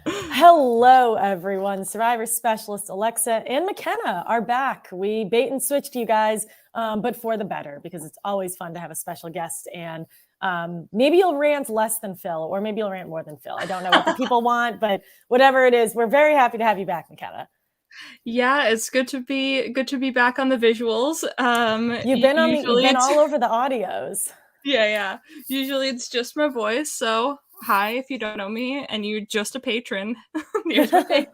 Hello, everyone. Survivor specialist Alexa and McKenna are back. We bait and switched you guys, but for the better, because it's always fun to have a special guest. And maybe you'll rant less than Phil, or maybe you'll rant more than Phil. I don't know what the people want, but whatever it is, we're very happy to have you back, McKenna. Yeah, it's good to be back on the visuals. You've been all over the audios. Yeah. Usually it's just my voice. So hi, if you don't know me and you're just a patron. Here's my face.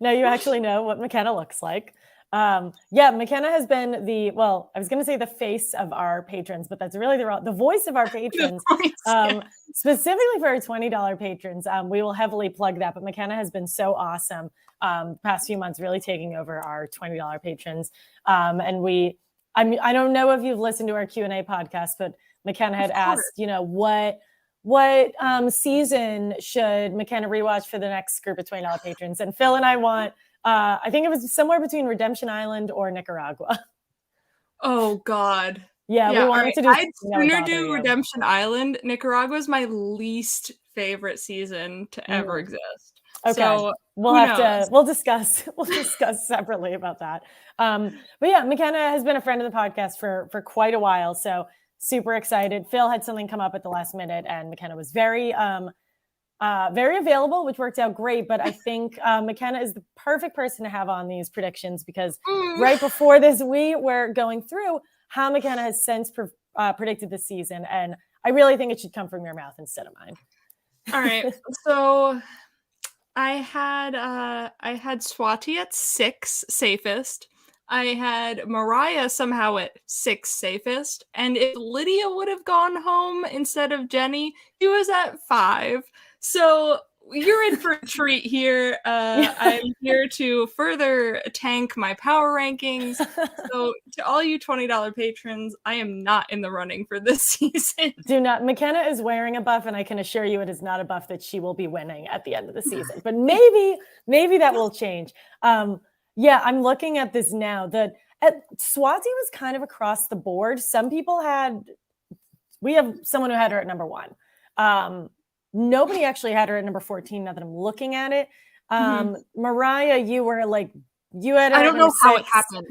No, you actually know what McKenna looks like. Yeah, McKenna has been I was going to say the face of our patrons, but that's really the voice of our patrons. Specifically for our $20 patrons, we will heavily plug that. But McKenna has been so awesome past few months, really taking over our $20 patrons. And I don't know if you've listened to our Q&A podcast, but McKenna had asked, what season should McKenna rewatch for the next group of $20 patrons? And Phil and I want, I think it was somewhere between Redemption Island or Nicaragua. Oh, God. Yeah, we wanted to do. I'd sooner do Redemption Island. Nicaragua is my least favorite season to ever exist. Okay, so we'll discuss separately about that. But yeah, McKenna has been a friend of the podcast for quite a while, so super excited. Phil had something come up at the last minute, and McKenna was very available, which worked out great. But I think McKenna is the perfect person to have on these predictions, because right before this, we were going through how McKenna has since predicted this season, and I really think it should come from your mouth instead of mine. All right, so I had Swati at 6 safest. I had Mariah somehow at 6 safest. And if Lydia would have gone home instead of Jenny, she was at 5. So you're in for a treat here. I'm here to further tank my power rankings. So to all you $20 patrons, I am not in the running for this season. Do not. McKenna is wearing a buff, and I can assure you it is not a buff that she will be winning at the end of the season. But maybe that will change. Yeah, I'm looking at this now. Swati was kind of across the board. Some people we have someone who had her at number 1. Nobody actually had her at number 14 now that I'm looking at it. Mariah, you were like, you had her I don't know how it happened.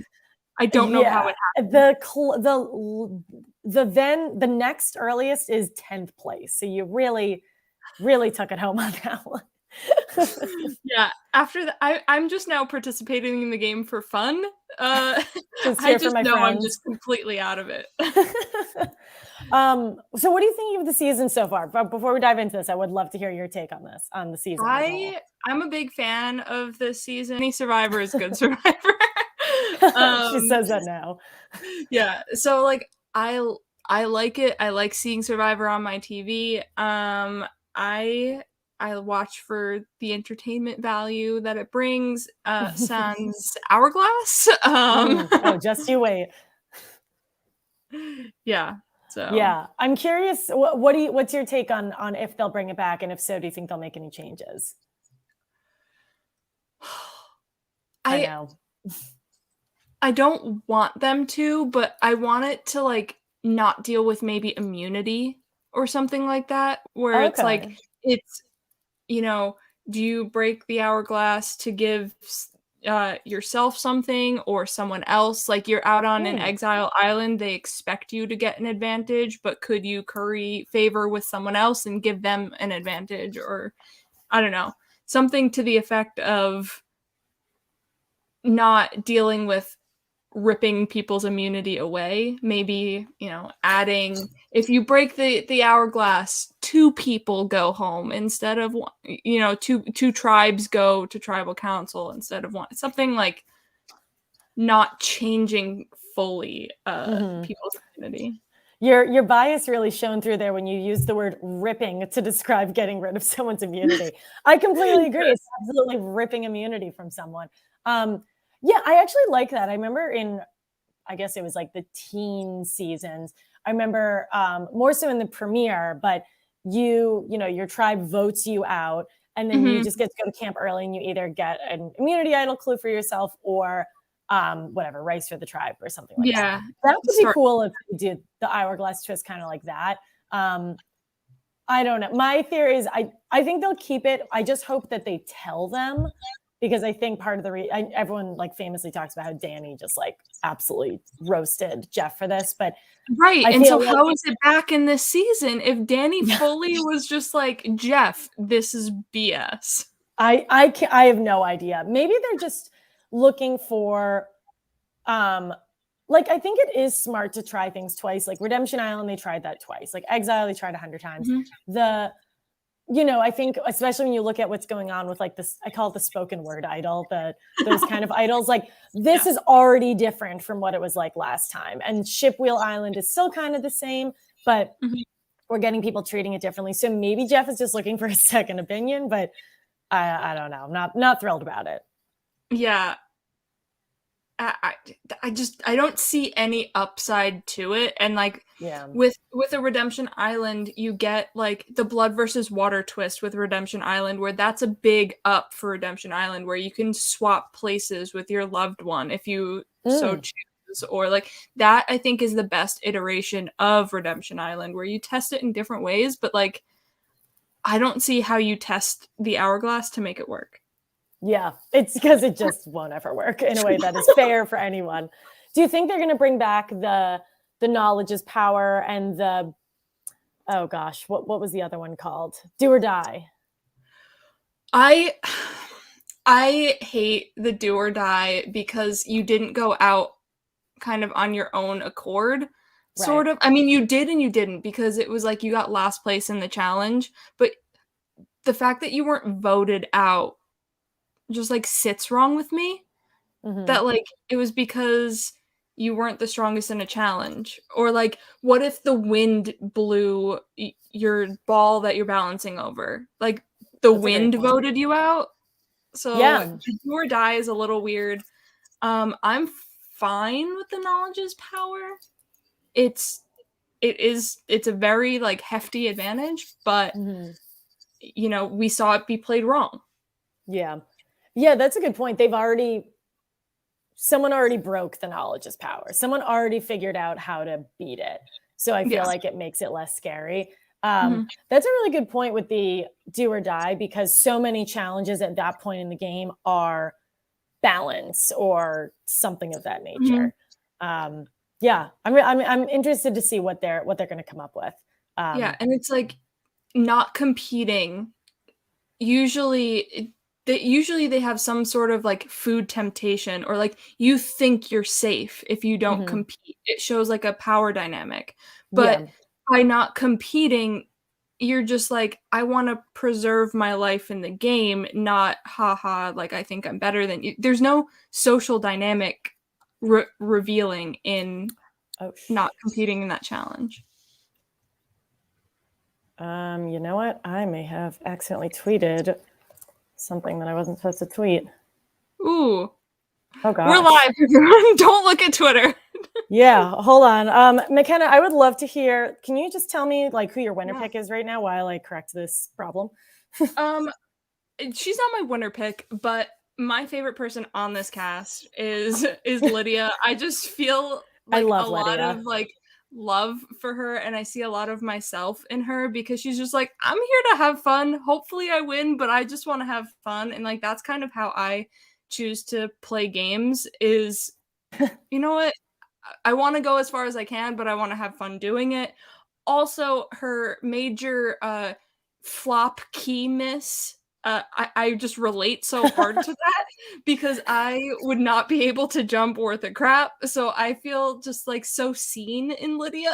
I don't know how it happened. The next earliest is 10th place. So you really, really took it home on that one. Yeah, after that, I'm just now participating in the game for fun. I just know I'm just completely out of it. So what do you think of the season so far? But before we dive into this, I would love to hear your take on the season. I'm a big fan of this season. Any Survivor is good Survivor. She says that now. Yeah, so like I like it. I like seeing Survivor on my TV. I watch for the entertainment value that it brings. Sans Hourglass. Just you wait. Yeah. So yeah, I'm curious. What's your take on if they'll bring it back, and if so, do you think they'll make any changes? I know. I don't want them to, but I want it to like not deal with maybe immunity or something like that, where it's like do you break the hourglass to give yourself something or someone else? Like you're out on an exile island, they expect you to get an advantage, but could you curry favor with someone else and give them an advantage? Or I don't know, something to the effect of not dealing with ripping people's immunity away. Maybe, adding, if you break the hourglass, 2 people go home instead of one, two tribes go to tribal council instead of one. Something like not changing fully people's immunity. Your bias really shone through there when you used the word ripping to describe getting rid of someone's immunity. I completely agree. It's absolutely ripping immunity from someone. Yeah, I actually like that. I remember I guess it was like the teen seasons. I remember more so in the premiere, but your tribe votes you out, and then you just get to go to camp early, and you either get an immunity idol clue for yourself or whatever, rice for the tribe or something like that. That would be cool if you did the hourglass twist kind of like that. I don't know. My theory is I think they'll keep it. I just hope that they tell them, because I think part of the everyone like famously talks about how Danny just like absolutely roasted Jeff for this, but right. I And so feel how like, is it back in this season if Danny fully was just like, Jeff, this is BS? I have no idea. Maybe they're just looking for like, I think it is smart to try things twice. Like Redemption Island, they tried that twice. Like Exile, they tried 100 times. Mhm. I think especially when you look at what's going on with like this, I call it the spoken word idol, those kind of idols, like this is already different from what it was like last time. And Shipwheel Island is still kind of the same, but we're getting people treating it differently. So maybe Jeff is just looking for a second opinion, but I don't know. I'm not thrilled about it. Yeah. I don't see any upside to it. And like with a Redemption Island, you get like the blood versus water twist with Redemption Island, where that's a big up for Redemption Island, where you can swap places with your loved one if you so choose, or like that I think is the best iteration of Redemption Island, where you test it in different ways, but like I don't see how you test the hourglass to make it work. Yeah, it's because it just won't ever work in a way that is fair for anyone. Do you think they're going to bring back the knowledge is power and the, oh gosh, what was the other one called? Do or die. I hate the do or die because you didn't go out kind of on your own accord, sort of. I mean, you did and you didn't, because it was like you got last place in the challenge, but the fact that you weren't voted out just like sits wrong with me. That like it was because you weren't the strongest in a challenge, or like what if the wind blew your ball that you're balancing over, like the wind voted you out? So do or die is a little weird. I'm fine with the knowledge is power. It's a very like hefty advantage, but you know, we saw it be played wrong. Yeah, that's a good point. Someone already broke the knowledge is power. Someone already figured out how to beat it. So I feel like it makes it less scary. That's a really good point with the do or die, because so many challenges at that point in the game are balance or something of that nature. Yeah, I'm interested to see what they're going to come up with. Yeah, and it's like not competing. Usually they have some sort of like food temptation, or like you think you're safe if you don't compete. It shows like a power dynamic. But by not competing, you're just like, I want to preserve my life in the game, not haha, like I think I'm better than you. There's no social dynamic revealing in not competing in that challenge. You know what? I may have accidentally tweeted something that I wasn't supposed to tweet. Ooh. Oh gosh. We're live, everyone. Don't look at Twitter. Yeah, hold on. McKenna, I would love to hear, can you just tell me like who your winner pick is right now while I correct this problem? She's not my winner pick, but my favorite person on this cast is Lydia. I just feel like a lot of like love for her, and I see a lot of myself in her, because she's just like, I'm here to have fun. Hopefully I win, but I just want to have fun. And like that's kind of how I choose to play games is, you know what? I want to go as far as I can, but I want to have fun doing it. Also, her major flop key miss, I just relate so hard to that, because I would not be able to jump worth a crap. So I feel just like so seen in Lydia.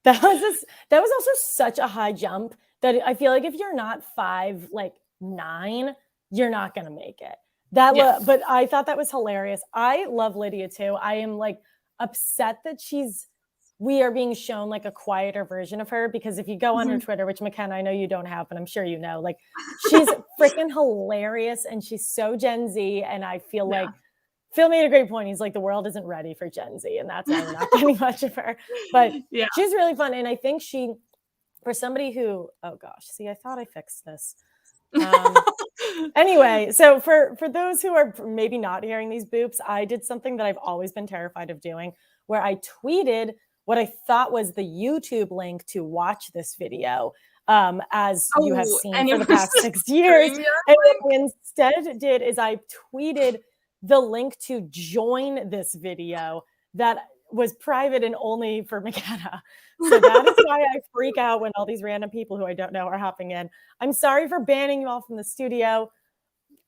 That was also such a high jump that I feel like if you're not 5'9", you're not gonna make it. But I thought that was hilarious. I love Lydia too. I am like upset that we are being shown like a quieter version of her, because if you go on her Twitter, which McKenna, I know you don't have, but I'm sure you know, like she's freaking hilarious and she's so Gen Z. And I feel like Phil made a great point. He's like, the world isn't ready for Gen Z, and that's why we're not getting much of her. But she's really fun. And I think for somebody who, oh gosh, see, I thought I fixed this. Anyway, so for those who are maybe not hearing these boops, I did something that I've always been terrified of doing, where I tweeted what I thought was the YouTube link to watch this video. as you have seen for the it was past the 6 years. StreamYard And link? what I instead did is I tweeted the link to join this video that was private and only for McKenna. So that is why I freak out when all these random people who I don't know are hopping in. I'm sorry for banning you all from the studio.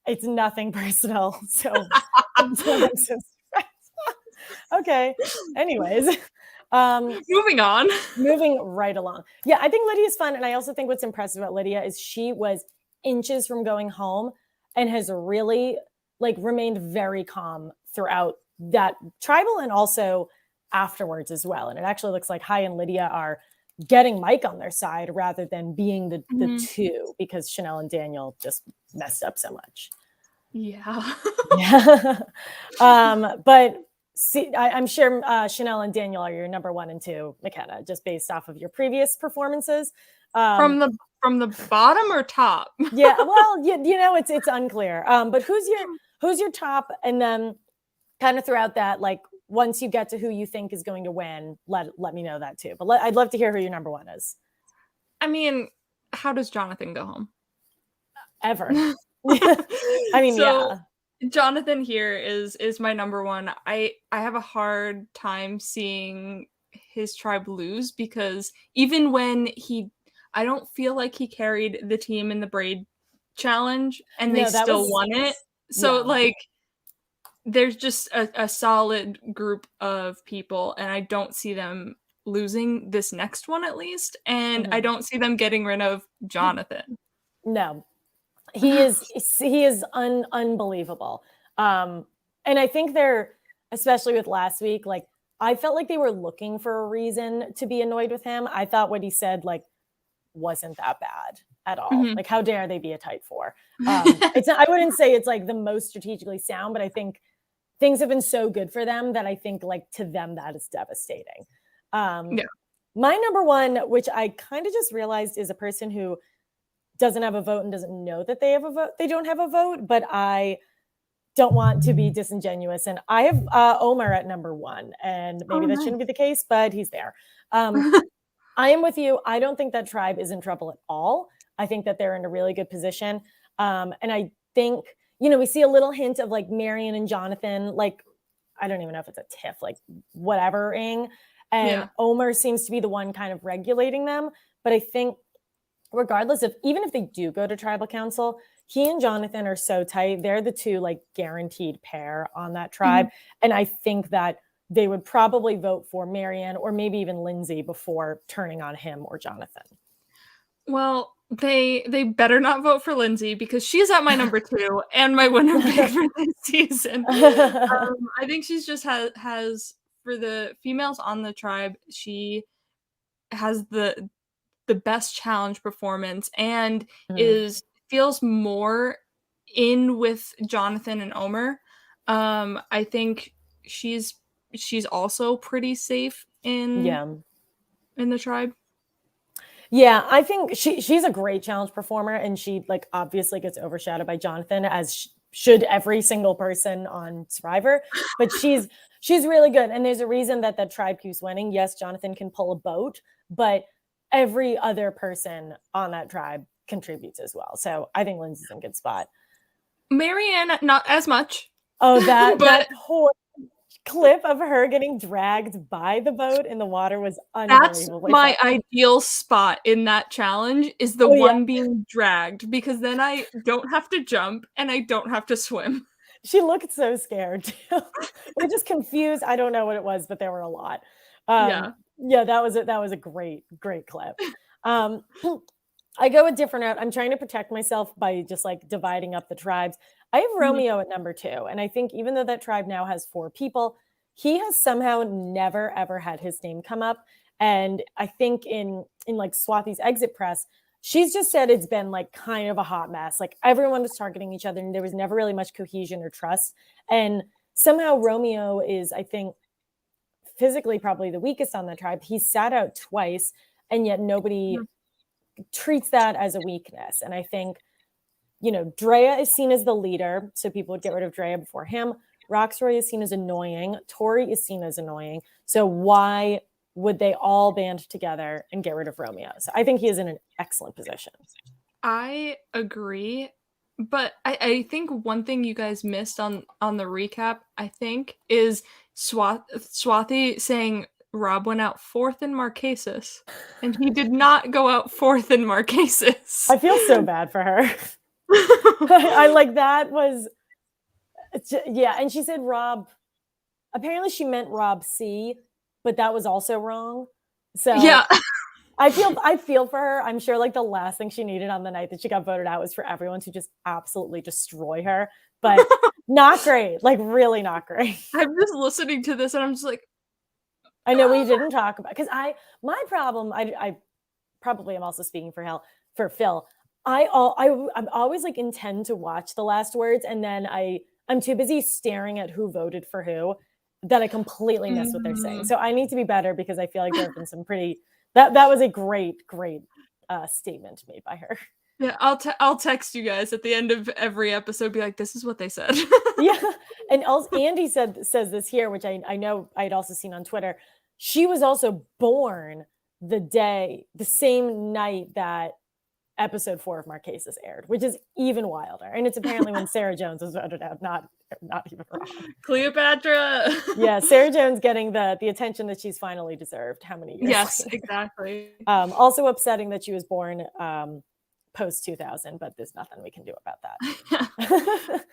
It's nothing personal. So okay. Anyways, Moving on. moving right along. Yeah, I think Lydia's fun. And I also think what's impressive about Lydia is she was inches from going home and has really like remained very calm throughout that tribal and also afterwards as well. And it actually looks like Hai and Lydia are getting Mike on their side rather than being the two, because Chanel and Daniel just messed up so much. Yeah. Yeah. But see, I'm sure Chanel and Daniel are your number 1 and 2, McKenna, just based off of your previous performances. From the bottom or top? Yeah, well, you know, it's unclear. But who's your top? And then kind of throughout that, like once you get to who you think is going to win, let me know that too. But I'd love to hear who your number 1 is. I mean, how does Jonathan go home? Ever. I mean, so, yeah. Jonathan here is my number 1. I have a hard time seeing his tribe lose, because even when I don't feel like he carried the team in the braid challenge and they still won it. So like there's just a solid group of people, and I don't see them losing this next one at least. And I don't see them getting rid of Jonathan. No. He is unbelievable. And I think they're, especially with last week, like I felt like they were looking for a reason to be annoyed with him. I thought what he said like wasn't that bad at all. Like, how dare they be a type 4? It's not, I wouldn't say it's like the most strategically sound, but I think things have been so good for them that I think like to them that is devastating. My number 1, which I kind of just realized, is a person who doesn't have a vote and doesn't know that they have a vote. They don't have a vote, but I don't want to be disingenuous. And I have Omar at number 1, and maybe that shouldn't be the case, but he's there. I am with you. I don't think that tribe is in trouble at all. I think that they're in a really good position. And I think, you know, we see a little hint of like Marion and Jonathan, like, I don't even know if it's a tiff, like whatever-ing. And Omar seems to be the one kind of regulating them. But I think regardless of, even if they do go to tribal council, he and Jonathan are so tight. They're the 2 like guaranteed pair on that tribe. And I think that they would probably vote for Marianne or maybe even Lindsay before turning on him or Jonathan. Well, they better not vote for Lindsay, because she's at my number 2 and my winner pick for this season. I think she's just has for the females on the tribe, she has the best challenge performance and feels more in with Jonathan and Omar. I think she's also pretty safe in the tribe. Yeah, I think she's a great challenge performer, and she like obviously gets overshadowed by Jonathan, as should every single person on Survivor. But she's really good, and there's a reason that that tribe keeps winning. Yes, Jonathan can pull a boat, but every other person on that tribe contributes as well. So I think Lindsay's in a good spot. Marianne, not as much. Oh, that poor clip of her getting dragged by the boat in the water was unbelievable. That's my ideal spot in that challenge, is the one being dragged, because then I don't have to jump and I don't have to swim. She looked so scared too. Or just confused. I don't know what it was, but there were a lot. Yeah, that was a great clip. I go a different route. I'm trying to protect myself by just like dividing up the tribes. I have Romeo at number 2. And I think even though that tribe now has 4 people, he has somehow never, ever had his name come up. And I think in like Swathi's exit press, she's just said it's been like kind of a hot mess. Like everyone was targeting each other and there was never really much cohesion or trust. And somehow Romeo is, I think, physically probably the weakest on the tribe. He's sat out twice, and yet nobody treats that as a weakness. And I think, you know, Drea is seen as the leader, so people would get rid of Drea before him. Roxroy is seen as annoying. Tori is seen as annoying. So why would they all band together and get rid of Romeo? So I think he is in an excellent position. I agree. But I think one thing you guys missed on the recap, I think, is Swathi saying Rob went out 4th in Marquesas, and he did not go out 4th in Marquesas. I feel so bad for her. I like that was, yeah. And she said Rob, apparently she meant Rob C, but that was also wrong. So yeah. I feel for her. I'm sure like the last thing she needed on the night that she got voted out was for everyone to just absolutely destroy her. But not great. Like really not great. I'm just listening to this and I'm just like, I know we didn't talk about, because my problem, I probably am also speaking for Phil. I'm always like intend to watch the last words, and then I'm too busy staring at who voted for who that I completely miss what they're saying. So I need to be better, because I feel like there have been some pretty that was a great statement made by her. Yeah, I'll text you guys at the end of every episode, be like, this is what they said. Yeah. And also Andy says this here, which I know I'd also seen on Twitter. She was also born the same night that episode 4 of Marquesas aired, which is even wilder. And it's apparently when Sarah Jones was voted out, not even wrong. Cleopatra. Yeah, Sarah Jones getting the attention that she's finally deserved. How many years? Yes, later? exactly. Also upsetting that she was born post 2000, but there's nothing we can do about that.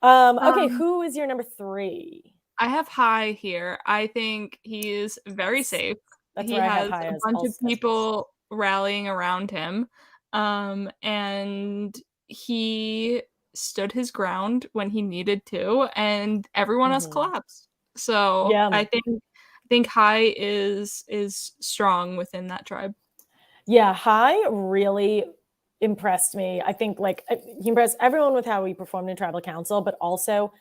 Okay, who is your number 3? I have Hai here. I think he is very safe. That's he where has I have Hai a bunch of people rallying around him. And he stood his ground when he needed to, and everyone else collapsed. So yeah. I think Hai is strong within that tribe. Yeah, Hai really impressed me. I think like he impressed everyone with how he performed in tribal council, but also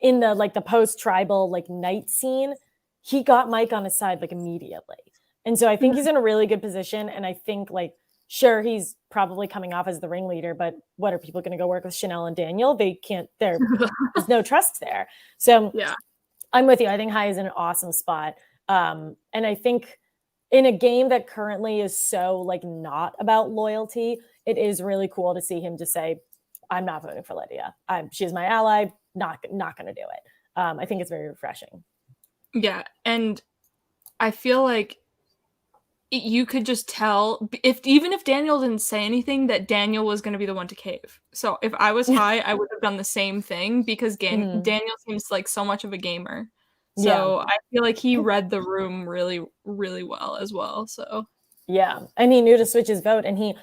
in the post-tribal like night scene, he got Mike on his side like immediately. And so I think he's in a really good position. And I think like, sure, he's probably coming off as the ringleader, but what are people going to go work with Chanel and Daniel? They can't, there's no trust there. So yeah, I'm with you. I think Hai is in an awesome spot. And I think in a game that currently is so like not about loyalty, it is really cool to see him just say, I'm not voting for Lydia. She's my ally. Not going to do it. I think it's very refreshing. Yeah. And I feel like you could just tell even if Daniel didn't say anything, that Daniel was going to be the one to cave. So if I was Hai, I would have done the same thing, because Daniel seems like so much of a gamer. So I feel like he read the room really, really well as well. So yeah, and he knew to switch his vote, and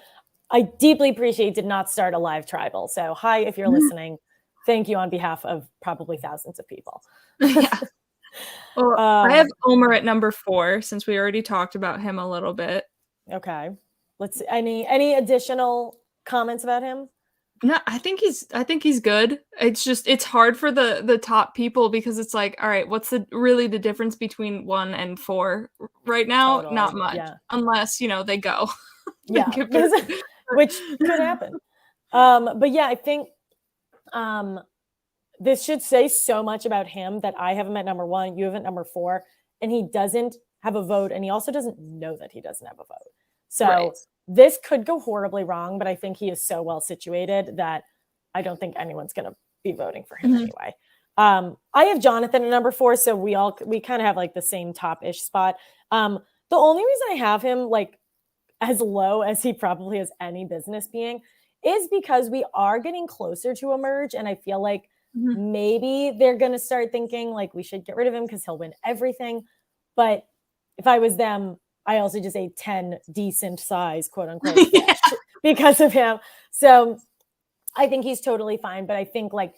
I deeply appreciate did not start a live tribal. So Hai, if you're listening, thank you on behalf of probably thousands of people. Yeah. Well, I have Omer at number 4, since we already talked about him a little bit. Okay. Let's see. Any additional comments about him? No, I think he's good. It's just, it's hard for the top people, because it's like, all right, what's really the difference between 1 and 4 right now? Totally. Not much, unless they go. Yeah, which could happen. But yeah, I think this should say so much about him that I have him at number 1, you have at number 4, and he doesn't have a vote, and he also doesn't know that he doesn't have a vote. So this could go horribly wrong, but I think he is so well situated that I don't think anyone's going to be voting for him anyway. I have Jonathan at number 4, so we kind of have like the same top-ish spot. The only reason I have him like as low as he probably has any business being is because we are getting closer to a merge, and I feel like maybe they're going to start thinking like we should get rid of him because he'll win everything. But if I was them, I also just ate 10 decent size, quote unquote, fish because of him. So I think he's totally fine, but I think like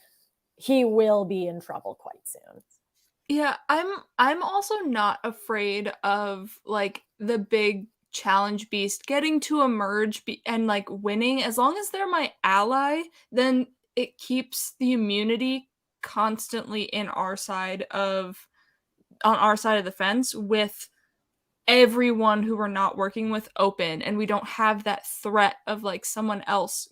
he will be in trouble quite soon. Yeah, I'm also not afraid of like the big challenge beast getting to emerge and like winning. As long as they're my ally, then it keeps the immunity constantly on our side of the fence, with everyone who we're not working with open, and we don't have that threat of like someone else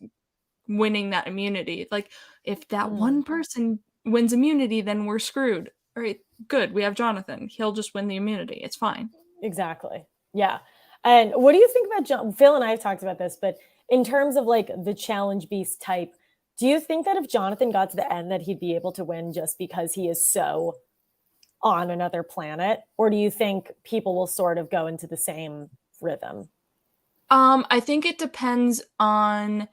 winning that immunity. Like if that one person wins immunity, then we're screwed. All right, good. We have Jonathan. He'll just win the immunity. It's fine. Exactly. Yeah. And what do you think about Phil and I have talked about this, but in terms of like the challenge beast type, do you think that if Jonathan got to the end that he'd be able to win just because he is so on another planet? Or do you think people will sort of go into the same rhythm? I think it depends on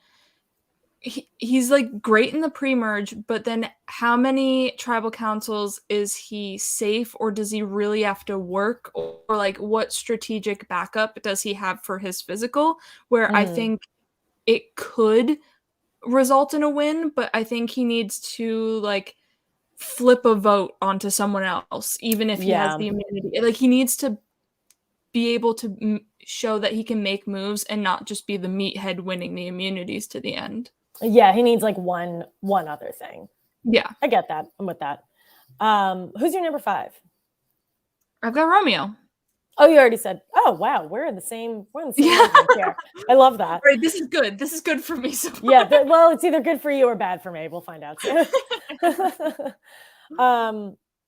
he's like great in the pre-merge, but then how many tribal councils is he safe, or does he really have to work, or like what strategic backup does he have for his physical, where I think it could result in a win, but I think he needs to like flip a vote onto someone else, even if he has the immunity. Like he needs to be able to show that he can make moves and not just be the meathead winning the immunities to the end. Yeah, he needs like one other thing. Yeah. I get that. I'm with that. Who's your number 5? I've got Romeo. Oh, you already said. Oh, wow. We're in the same here. I love that. Right, this is good. This is good for me. So yeah, well, it's either good for you or bad for me. We'll find out soon.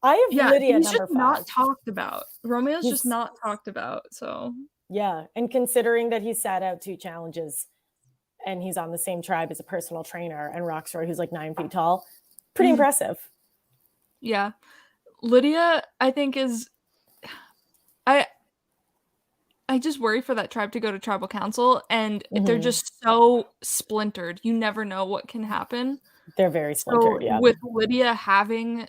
I have Lydia he's number just 5. not talked about. Romeo's just not talked about. So yeah, and considering that he sat out 2 challenges and he's on the same tribe as a personal trainer and Roxroy, who's like 9 feet tall, pretty impressive. Yeah, Lydia, I think is. I just worry for that tribe to go to tribal council, and they're just so splintered. You never know what can happen. They're very splintered, yeah. With Lydia having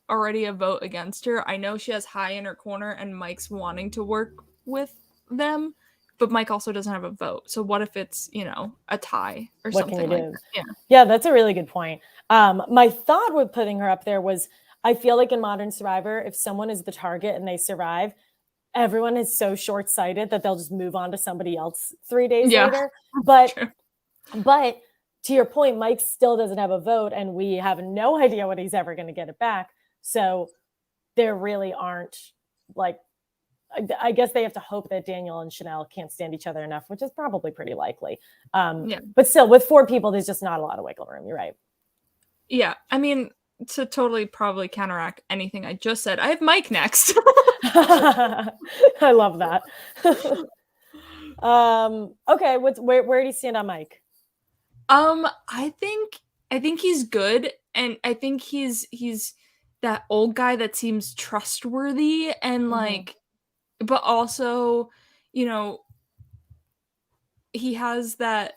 already a vote against her, I know she has High in her corner, and Mike's wanting to work with them, but Mike also doesn't have a vote. So what if it's, a tie or something like that? Yeah, that's a really good point. My thought with putting her up there was, I feel like in Modern Survivor, if someone is the target and they survive, everyone is so short-sighted that they'll just move on to somebody else 3 days later. But to your point, Mike still doesn't have a vote, and we have no idea when he's ever going to get it back. So there really aren't, like, I guess they have to hope that Daniel and Chanel can't stand each other enough, which is probably pretty likely. But still, with 4 people, there's just not a lot of wiggle room. You're right. Yeah. I mean, to totally probably counteract anything I just said, I have Mike next. I love that. Okay, where do you stand on Mike? I think he's good, and I think he's that old guy that seems trustworthy, and like, but also, he has a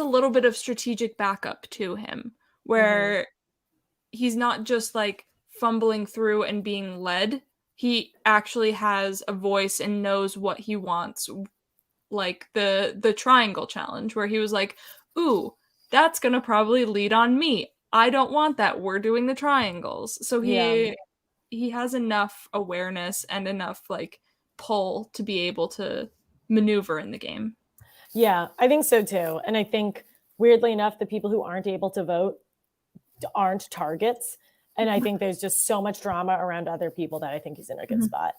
little bit of strategic backup to him, where he's not just like fumbling through and being led. He actually has a voice and knows what he wants. Like the triangle challenge, where he was like, ooh, that's gonna probably lead on me. I don't want that. We're doing the triangles. So he has enough awareness and enough like pull to be able to maneuver in the game. Yeah, I think so too. And I think weirdly enough, the people who aren't able to vote aren't targets. And I think there's just so much drama around other people that I think he's in a good spot.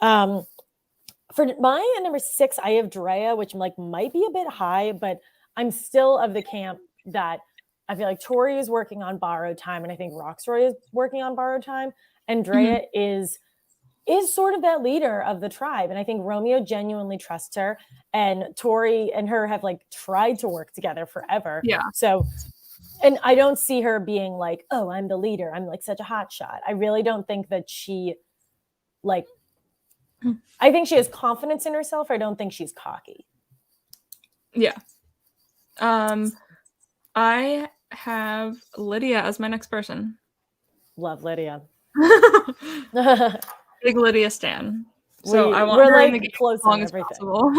For my number 6, I have Drea, which like might be a bit high, but I'm still of the camp that I feel like Tori is working on borrowed time, and I think Roxroy is working on borrowed time, and Drea is sort of that leader of the tribe. And I think Romeo genuinely trusts her, and Tori and her have like tried to work together forever. Yeah. So, and I don't see her being like, oh, I'm the leader, I'm like such a hot shot. I really don't think that she like, I think she has confidence in herself. I don't think she's cocky. Yeah. I have Lydia as my next person. Love Lydia. Big Lydia stan. So I want her in the game close as long as possible.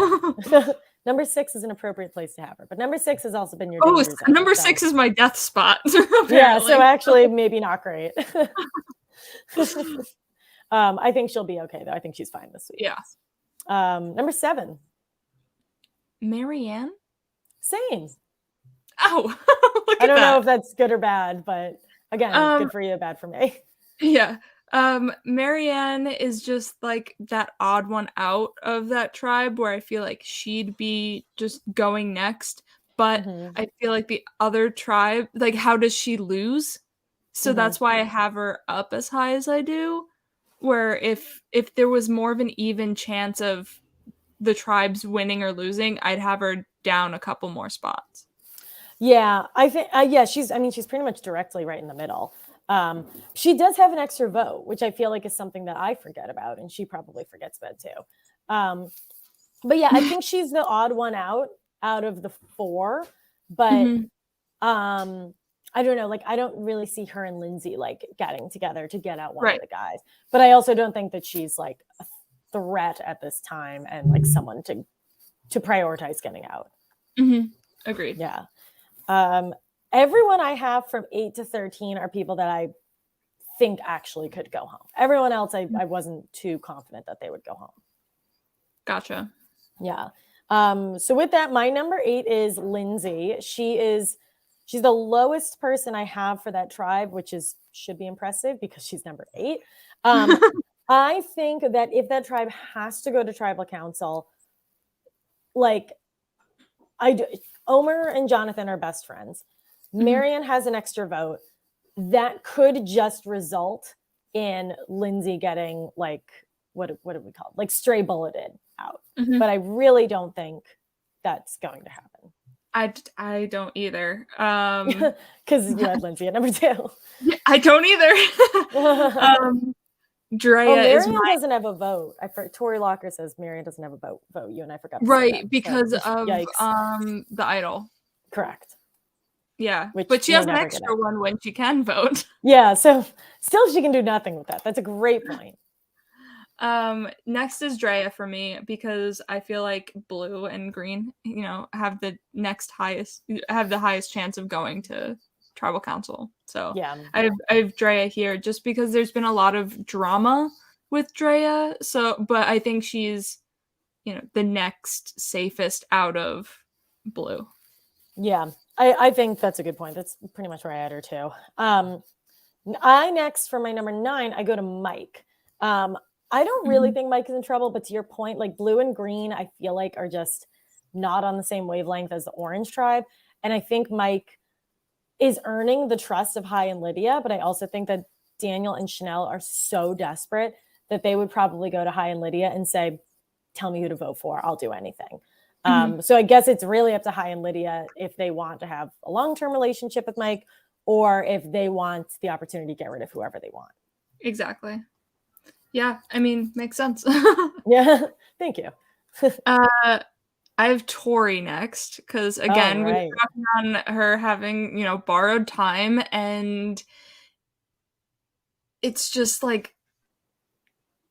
Number 6 is an appropriate place to have her, but number 6 has also been your number 6 is my death spot. Yeah, so actually maybe not great. I think she'll be okay though. I think she's fine this week. Yeah. Number 7. Marianne? Same. Oh, I don't know if that's good or bad, but again, good for you, bad for me. Yeah. Marianne is just like that odd one out of that tribe, where I feel like she'd be just going next, but I feel like the other tribe, like, how does she lose? So that's why I have her up as high as I do. where if there was more of an even chance of the tribes winning or losing, I'd have her down a couple more spots. Yeah, I think she's pretty much directly right in the middle. She does have an extra vote, which I feel like is something that I forget about, and she probably forgets about too. But yeah, I think she's the odd one out of the 4. But I don't know, like I don't really see her and Lindsay like getting together to get out one of the guys. But I also don't think that she's like a threat at this time and like someone to prioritize getting out. Agreed. Yeah. Everyone I have from 8 to 13 are people that I think actually could go home. Everyone else, I wasn't too confident that they would go home. Gotcha. Yeah. So with that, my number 8 is Lindsay. She's the lowest person I have for that tribe, which should be impressive because she's number 8. I think that if that tribe has to go to tribal council, like Omer and Jonathan are best friends. Marion has an extra vote. That could just result in Lindsay getting like, what do we call it? Like stray bulleted out. But I really don't think that's going to happen. I don't either. Because you had Lindsay at number 2. I don't either. Drea doesn't have a vote. Tori Locker says Marion doesn't have a vote. You and I forgot. Right, because of the idol. Correct. Yeah, but she has an extra one when she can vote. Yeah, so still she can do nothing with that. That's a great point. Next is Drea for me because I feel like blue and green, have the highest chance of going to tribal council. So yeah, I have Drea here just because there's been a lot of drama with Drea. So, but I think she's, the next safest out of blue. Yeah, I think that's a good point. That's pretty much where I had her too. I next for my number 9, I go to Mike. I don't really think Mike is in trouble, but to your point, like blue and green, I feel like are just not on the same wavelength as the orange tribe. And I think Mike is earning the trust of Hai and Lydia, but I also think that Daniel and Chanel are so desperate that they would probably go to Hai and Lydia and say, tell me who to vote for. I'll do anything. So I guess it's really up to Hai and Lydia if they want to have a long-term relationship with Mike or if they want the opportunity to get rid of whoever they want. Exactly. Yeah, I mean, makes sense. Yeah, thank you. I have Tori next because again, we were talking on her having, borrowed time, and it's just like,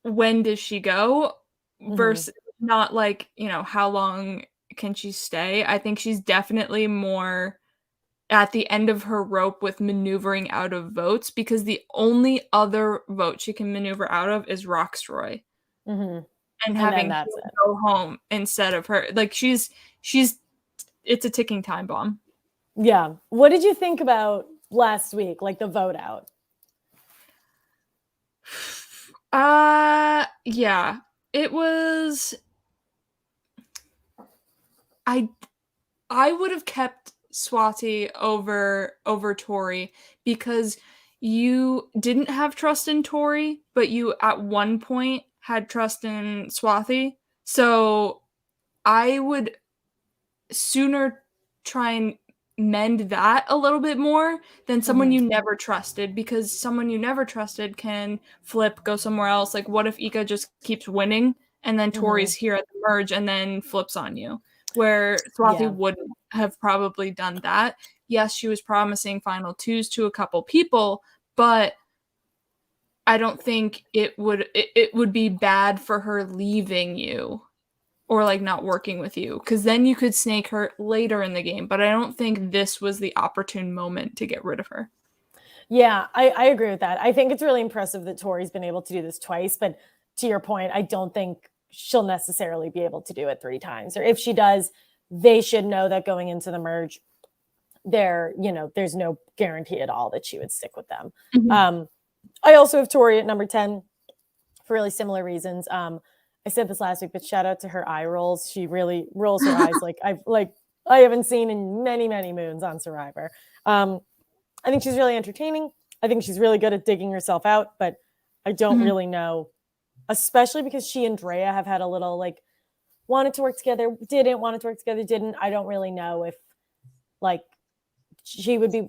when does she go? Versus not like, how long can she stay? I think she's definitely more at the end of her rope with maneuvering out of votes because the only other vote she can maneuver out of is Rocksroy. And having him go home instead of her. Like she's it's a ticking time bomb. Yeah. What did you think about last week, like the vote out? Yeah. It was I would have kept Swati over Tori because you didn't have trust in Tori, but you at one point had trust in Swati. So I would sooner try and mend that a little bit more than someone you never trusted, because someone you never trusted can flip, go somewhere else. Like, what if Ika just keeps winning and then Tori's here at the merge and then flips on you? Where Swati wouldn't have probably done that. Yes, she was promising final 2s to a couple people, but I don't think it would be bad for her leaving you or like not working with you, because then you could snake her later in the game. But I don't think this was the opportune moment to get rid of her. Yeah, I agree with that. I think it's really impressive that Tori's been able to do this twice, but to your point, I don't think she'll necessarily be able to do it 3 times. Or if she does, they should know that going into the merge, there's no guarantee at all that she would stick with them. I also have Tori at number 10 for really similar reasons. I said this last week, but shout out to her eye rolls. She really rolls her eyes like I haven't seen in many, many moons on Survivor. I think she's really entertaining. I think she's really good at digging herself out, but I don't really know, especially because she and Drea have had a little like wanted to work together, didn't want to work together, didn't. I don't really know if like Drea would be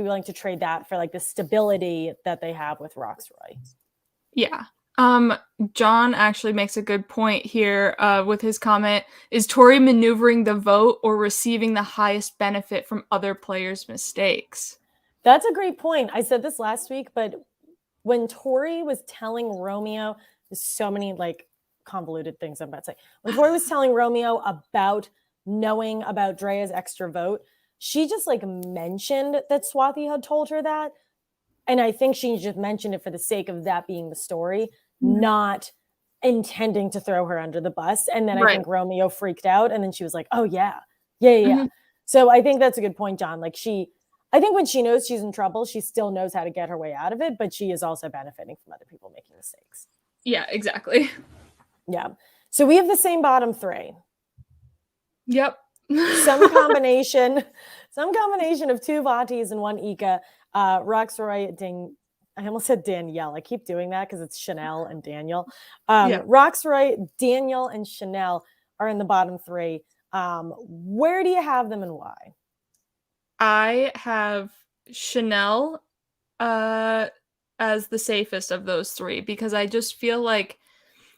willing to trade that for like the stability that they have with Roxroy. Yeah. John actually makes a good point here with his comment. Is Tori maneuvering the vote or receiving the highest benefit from other players' mistakes? That's a great point. I said this last week, but when Tori was telling Romeo, there's so many like convoluted things I'm about to say. When Tori was telling Romeo about knowing about Drea's extra vote, she just like mentioned that Swathi had told her that. And I think she just mentioned it for the sake of that being the story, not intending to throw her under the bus. And then I think Romeo freaked out. And then she was like, oh, yeah. So I think that's a good point, John. Like I think when she knows she's in trouble, she still knows how to get her way out of it. But she is also benefiting from other people making mistakes. Yeah, exactly. Yeah. So we have the same bottom three. Yep. Some combination of two Vatis and one Ika. Roxroy, I almost said Danielle. I keep doing that because it's Chanel and Daniel. Roxroy, Daniel, and Chanel are in the bottom three. Where do you have them and why? I have Chanel as the safest of those three because I just feel like,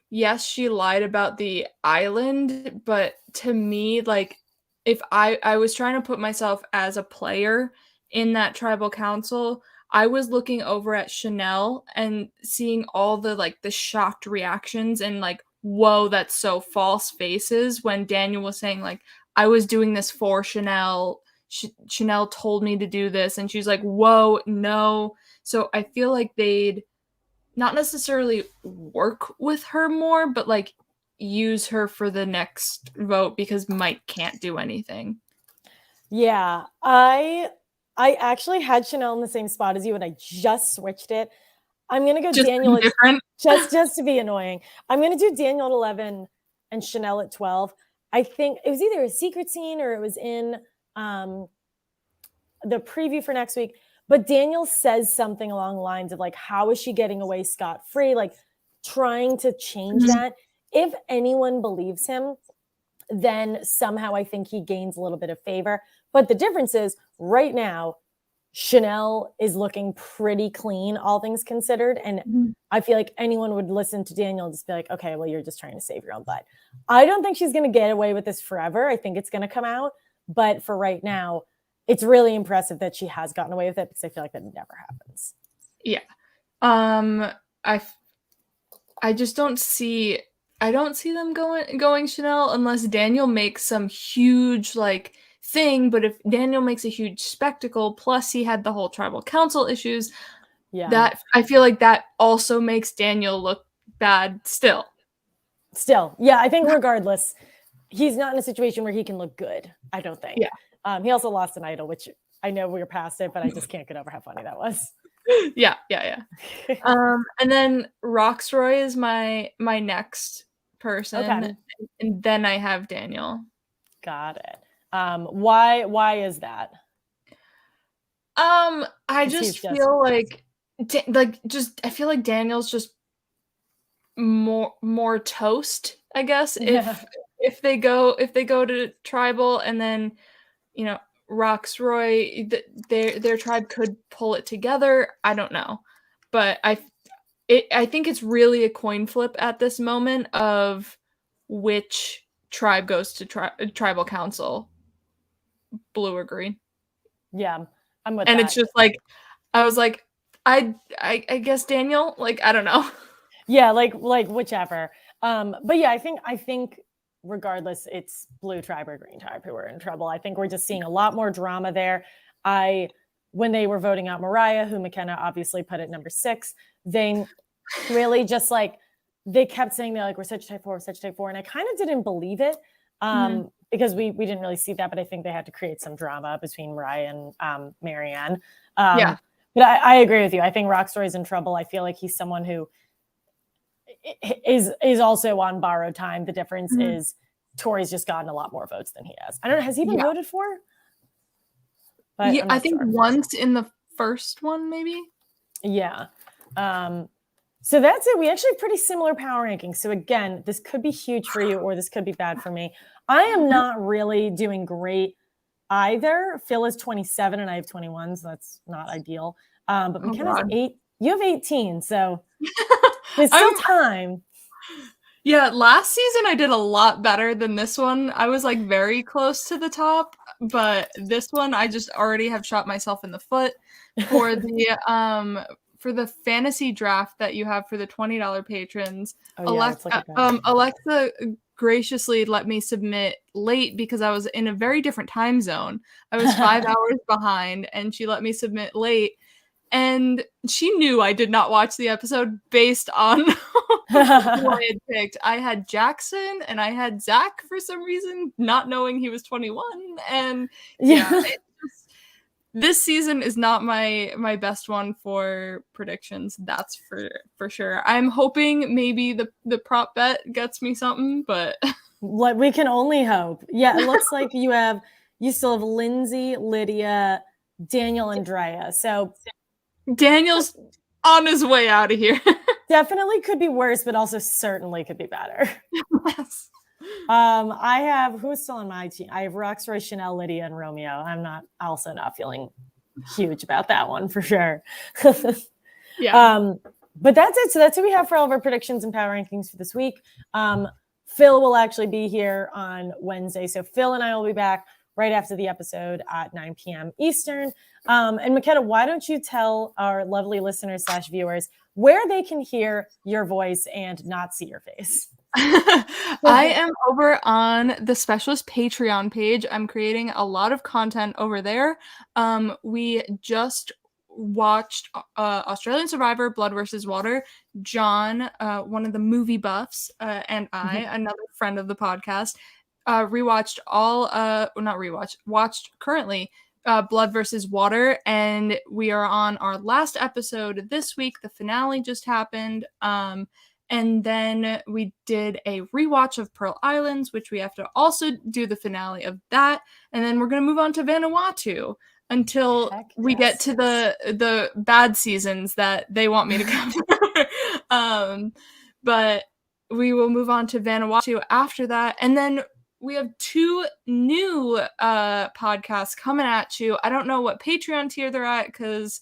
yes, she lied about the island, but to me, like, if I was trying to put myself as a player in that tribal council, I was looking over at Chanel and seeing all the like the shocked reactions and like, whoa, that's so false faces when Daniel was saying like, I was doing this for Chanel. Chanel told me to do this, and she's like, whoa, no. So I feel like they'd not necessarily work with her more, but like use her for the next vote because Mike can't do anything. Yeah, I actually had Chanel in the same spot as you, and I just switched it. I'm gonna go just Daniel different. just to be annoying. I'm gonna do Daniel at 11 and Chanel at 12. I think it was either a secret scene or it was in the preview for next week. But Daniel says something along the lines of like, how is she getting away scot-free? Like trying to change that. If anyone believes him, then somehow I think he gains a little bit of favor. But the difference is right now, Chanel is looking pretty clean, all things considered. And I feel like anyone would listen to Daniel and just be like, okay, well, you're just trying to save your own butt. I don't think she's going to get away with this forever. I think it's going to come out. But for right now, it's really impressive that she has gotten away with it because I feel like that never happens. Yeah. I just don't see them going Chanel unless Daniel makes some huge like thing, but if Daniel makes a huge spectacle, plus he had the whole tribal council issues, that I feel like that also makes Daniel look bad still. Yeah, I think regardless, he's not in a situation where he can look good, I don't think. Yeah. He also lost an idol, which I know we were past it, but I just can't get over how funny that was. Yeah. And then Roxroy is my next person. Okay. And then I have Daniel. Got it. Why is that? I just feel like I feel like Daniel's just more toast, I guess. If they go to tribal and then, you know, Roxroy, their tribe could pull it together. I don't know, but I think it's really a coin flip at this moment of which tribe goes to tribal council, blue or green. Yeah, I'm with and that. It's just like I was like, I guess Daniel, like I don't know. Yeah, like whichever. But yeah, I think regardless, it's blue tribe or green tribe who are in trouble. I think we're just seeing a lot more drama there. When they were voting out Mariah, who McKenna obviously put at number 6, they really just like, they kept saying they're like, we're such type 4, and I kind of didn't believe it because we didn't really see that, but I think they had to create some drama between Mariah and Marianne. But I agree with you. I think Roxroy's in trouble. I feel like he's someone who is also on borrowed time. The difference is Tori's just gotten a lot more votes than he has. I don't know. Has he been voted for? But yeah, I think once in the first one, maybe. Yeah. So that's it. We actually have pretty similar power rankings. So again, this could be huge for you or this could be bad for me. I am not really doing great either. Phil is 27 and I have 21, so that's not ideal. But McKenna's 8. You have 18, so there's still time. Yeah, last season I did a lot better than this one. I was like very close to the top, but this one I just already have shot myself in the foot for the fantasy draft that you have for the $20 patrons. Alexa graciously let me submit late because I was in a very different time zone. I was 5 hours behind and she let me submit late. And she knew I did not watch the episode based on who I had picked. I had Jackson and I had Zach for some reason, not knowing he was 21. And this season is not my best one for predictions. That's for sure. I'm hoping maybe the prop bet gets me something, but we can only hope. Yeah, it looks like you still have Lindsay, Lydia, Daniel, and Drea. So Daniel's on his way out of here. Definitely could be worse, but also certainly could be better. Yes. I have, who's still on my team? I have Roxroy, Chanel, Lydia, and Romeo. I'm also not feeling huge about that one for sure. Yeah. But that's it. So that's what we have for all of our predictions and power rankings for this week. Phil will actually be here on Wednesday. So Phil and I will be back right after the episode at 9 p.m. Eastern. And McKenna, why don't you tell our lovely listeners / viewers where they can hear your voice and not see your face? I am over on the Specialist Patreon page. I'm creating a lot of content over there. We just watched Australian Survivor, Blood versus Water. John, one of the movie buffs, and I, another friend of the podcast, watched currently Blood versus Water, and we are on our last episode this week. The finale just happened. And then we did a rewatch of Pearl Islands, which we have to also do the finale of that. And then we're going to move on to Vanuatu until we get to the bad seasons that they want me to cover. But we will move on to Vanuatu after that. And then we have 2 new podcasts coming at you. I don't know what Patreon tier they're at because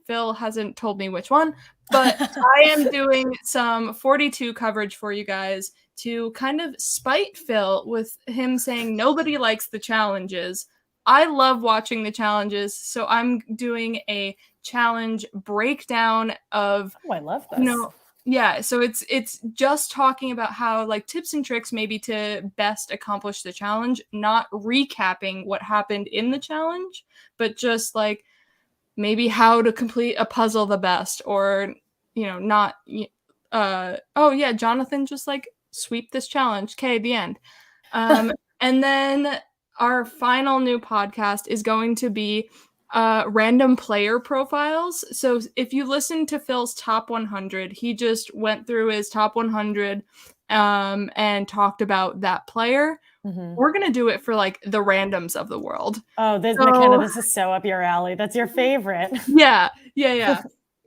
Phil hasn't told me which one, but I am doing some 42 coverage for you guys to kind of spite Phil with him saying nobody likes the challenges. I love watching the challenges, so I'm doing a challenge breakdown of... Oh, I love this. Yeah, so it's just talking about how, like, tips and tricks maybe to best accomplish the challenge, not recapping what happened in the challenge, but just, like, maybe how to complete a puzzle the best, or, not, Jonathan just, like, sweep this challenge. Okay, the end. And then our final new podcast is going to be random player profiles. So if you listen to Phil's top 100, he just went through his top 100 and talked about that player. We're going to do it for, like, the randoms of the world. Oh, McKenna, this is so up your alley. That's your favorite. Yeah.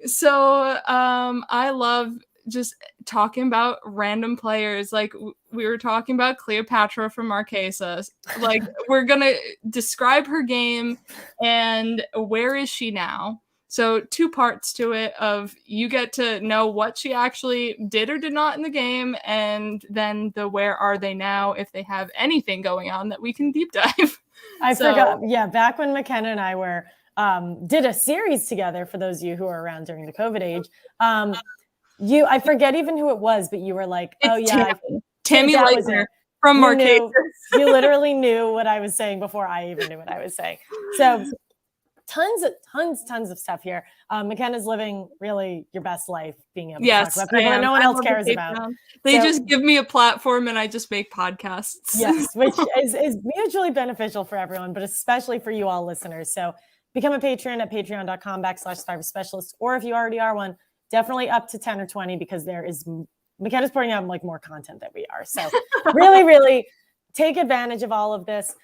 So I love just talking about random players. Like, we were talking about Cleopatra from Marquesa. Like, we're going to describe her game and where is she now. So 2 parts to it of you get to know what she actually did or did not in the game, and then the where are they now if they have anything going on that we can deep dive. I forgot. Yeah, back when McKenna and I were did a series together, for those of you who are around during the COVID age. I forget even who it was, but you were like, Tammy Leitner from Marquesa. You literally knew what I was saying before I even knew what I was saying. So tons of stuff here. McKenna's living really your best life, being able to talk about people that no one else cares about. They just give me a platform and I just make podcasts. Yes, which is mutually beneficial for everyone, but especially for you all listeners. So become a patron at patreon.com/SurvivorSpecialist, or if you already are one, definitely up to 10 or 20, because McKenna's putting out like more content than we are. So really, really take advantage of all of this.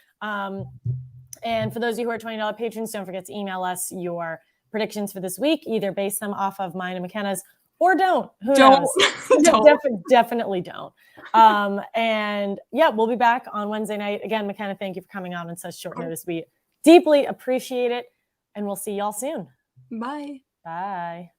And for those of you who are $20 patrons, don't forget to email us your predictions for this week, either base them off of mine and McKenna's, or don't. Who Don't. knows? Definitely don't. And yeah, we'll be back on Wednesday night. Again, McKenna, thank you for coming on such short notice. We deeply appreciate it. And we'll see y'all soon. Bye. Bye.